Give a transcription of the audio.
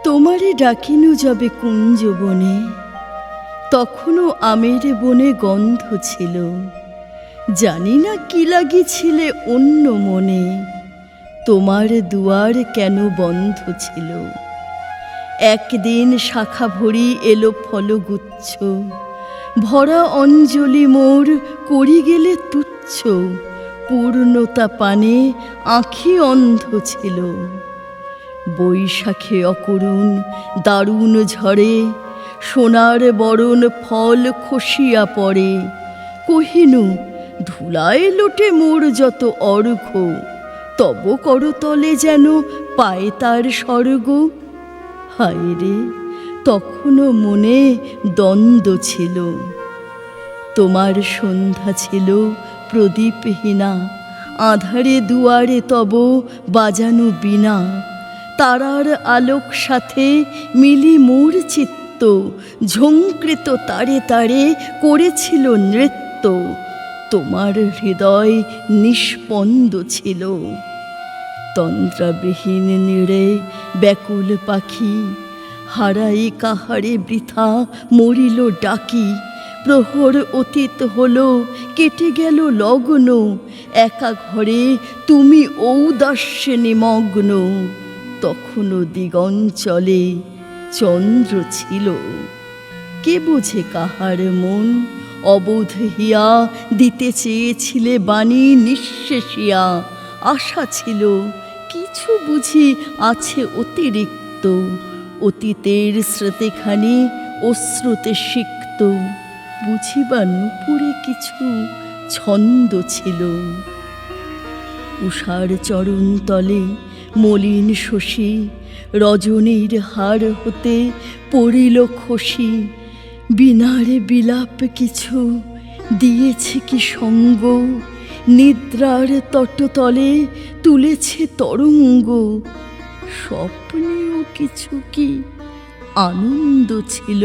তোমারে ডাকিনু যবে কুঞ্জ বনে, তখনও আমের বনে গন্ধ ছিল। জানি না কি লাগিছিলে অন্য মনে, তোমার দুয়ার কেন বন্ধ ছিল। একদিন শাখা ভরি এলো ফলগুচ্ছ, ভরা অঞ্জলি মোর করি গেলে তুচ্ছ। পূর্ণতা পানে আঁখি অন্ধ ছিল। বৈশাখে অকরুণ দারুণ ঝড়ে, সোনার বরণ ফল খসিয়া পড়ে। কহিনু ধুলায় লোটে মোর যত অর্ঘ্য, তব করতলে যেন পায় তার স্বর্গ। হায় রে, তখনও মনে দ্বন্দ্ব ছিল। তোমার সন্ধ্যা ছিল প্রদীপহীনা, আঁধারে দুয়ারে তব বাজানো বীণা। তারার আলোক সাথে মিলি মোর চিত্ত, ঝংকৃত তারে তারে করেছিল নৃত্য। তোমার হৃদয় নিষ্পন্দ ছিল। তন্দ্রাবিহীন নীড়ে ব্যাকুল পাখি, হারাই কাহারে বৃথা মরিল ডাকি। প্রহর অতীত হলো, কেটে গেল লগ্ন, একা ঘরে তুমি ঔদাস্যে নিমগ্ন। তখনও দিগঞ্চলে চন্দ্র ছিল। কে বোঝে কাহার মন, অবোধ হিয়া দিতে চেয়েছিলে বাণী নিঃশেষিয়া। আশা ছিল কিছু বুঝি আছে অতিরিক্ত, অতীতের স্মৃতিখানি অশ্রুতে সিক্ত। বুঝিবা নূপুরে কিছু ছন্দ ছিল। উষার চরণ তলে মলিন শশী, রজনীর হার হতে পড়িল খসি। বিনারে বিলাপ কিছু দিয়েছে কি সঙ্গ, নিদ্রার তটতলে তুলেছে তরঙ্গ। স্বপ্নেও কিছু কি আনন্দ ছিল।